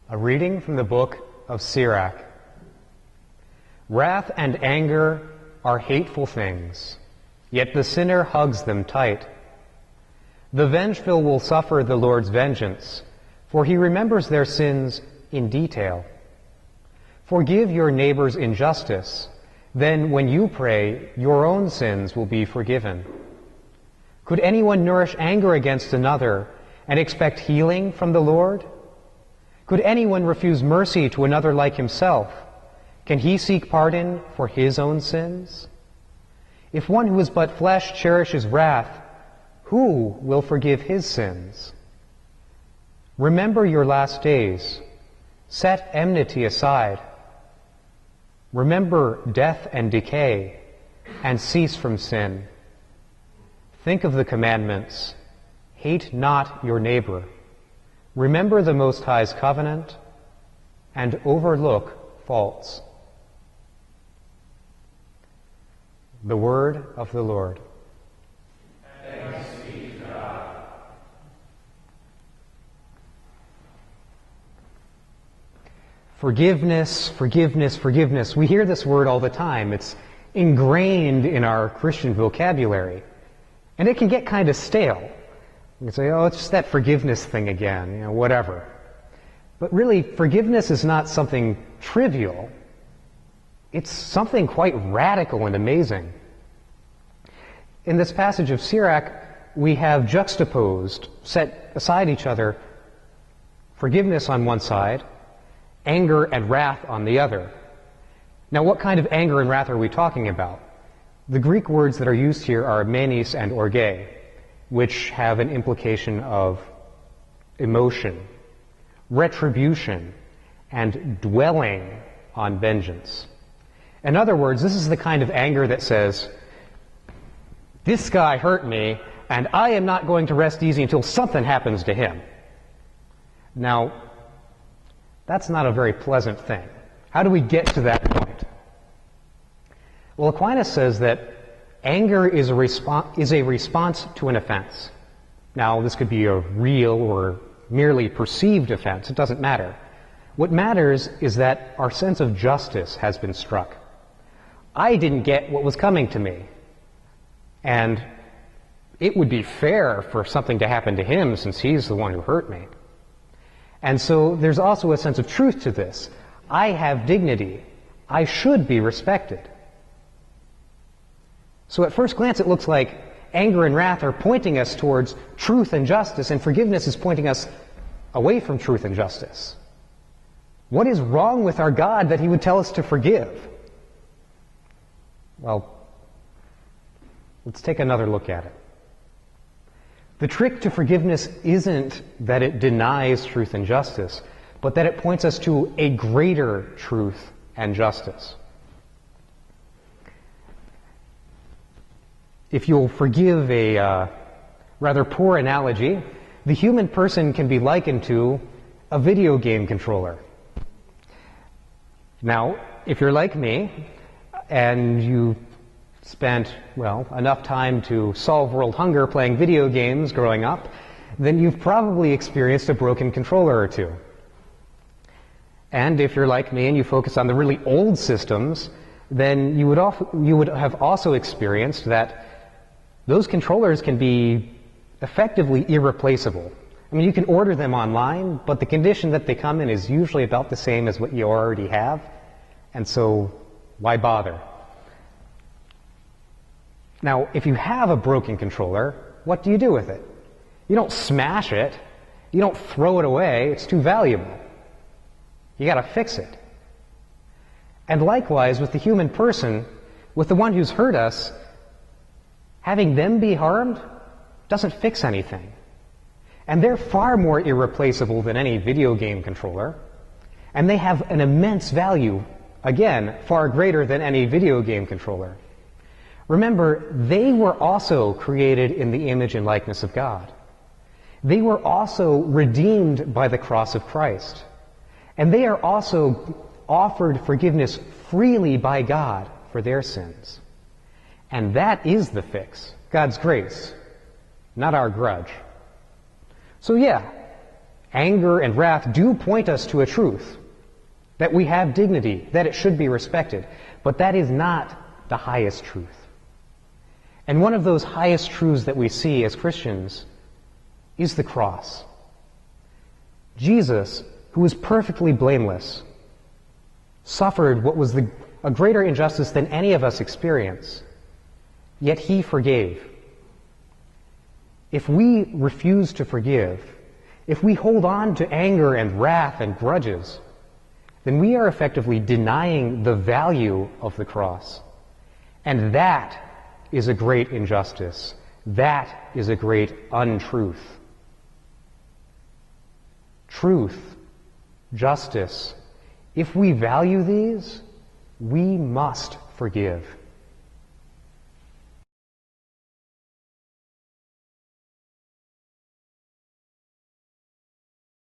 A reading from the book of Sirach. Wrath and anger are hateful things, yet the sinner hugs them tight. The vengeful will suffer the Lord's vengeance, for he remembers their sins in detail. Forgive your neighbor's injustice, then when you pray, your own sins will be forgiven. Could anyone nourish anger against another and expect healing from the Lord? Could anyone refuse mercy to another like himself? Can he seek pardon for his own sins? If one who is but flesh cherishes wrath, who will forgive his sins? Remember your last days. Set enmity aside. Remember death and decay, and cease from sin. Think of the commandments. Hate not your neighbor. Remember the Most High's covenant, and overlook faults. The word of the Lord. Thanks be to God. Forgiveness, forgiveness, forgiveness. We hear this word all the time. It's ingrained in our Christian vocabulary. And it can get kind of stale. You can say, oh, it's just that forgiveness thing again, whatever. But really, forgiveness is not something trivial. It's something quite radical and amazing. In this passage of Sirach, we have juxtaposed, set aside each other, forgiveness on one side, anger and wrath on the other. Now, what kind of anger and wrath are we talking about? The Greek words that are used here are menis and orge, which have an implication of emotion, retribution, and dwelling on vengeance. In other words, this is the kind of anger that says, this guy hurt me, and I am not going to rest easy until something happens to him. Now, that's not a very pleasant thing. How do we get to that point? Well, Aquinas says that anger is a response to an offense. Now, this could be a real or merely perceived offense. It doesn't matter. What matters is that our sense of justice has been struck. I didn't get what was coming to me. And it would be fair for something to happen to him since he's the one who hurt me. And so there's also a sense of truth to this. I have dignity. I should be respected. So at first glance it looks like anger and wrath are pointing us towards truth and justice, and forgiveness is pointing us away from truth and justice. What is wrong with our God that he would tell us to forgive? Well, let's take another look at it. The trick to forgiveness isn't that it denies truth and justice, but that it points us to a greater truth and justice. If you'll forgive a rather poor analogy, the human person can be likened to a video game controller. Now, if you're like me, and you spent, enough time to solve world hunger playing video games growing up, then you've probably experienced a broken controller or two. And if you're like me and you focus on the really old systems, then you would have also experienced that those controllers can be effectively irreplaceable. I mean, you can order them online, but the condition that they come in is usually about the same as what you already have, and so why bother? Now, if you have a broken controller, what do you do with it? You don't smash it. You don't throw it away. It's too valuable. You got to fix it. And likewise, with the human person, with the one who's hurt us, having them be harmed doesn't fix anything. And they're far more irreplaceable than any video game controller. And they have an immense value, again, far greater than any video game controller. Remember, they were also created in the image and likeness of God. They were also redeemed by the cross of Christ. And they are also offered forgiveness freely by God for their sins. And that is the fix, God's grace, not our grudge. So yeah, Anger and wrath do point us to a truth, that we have dignity, that it should be respected. But that is not the highest truth. And one of those highest truths that we see as Christians is the cross. Jesus, who was perfectly blameless, suffered what was a greater injustice than any of us experience, yet he forgave. If we refuse to forgive, if we hold on to anger and wrath and grudges, then we are effectively denying the value of the cross. And that is a great injustice. That is a great untruth. Truth, justice, if we value these, we must forgive.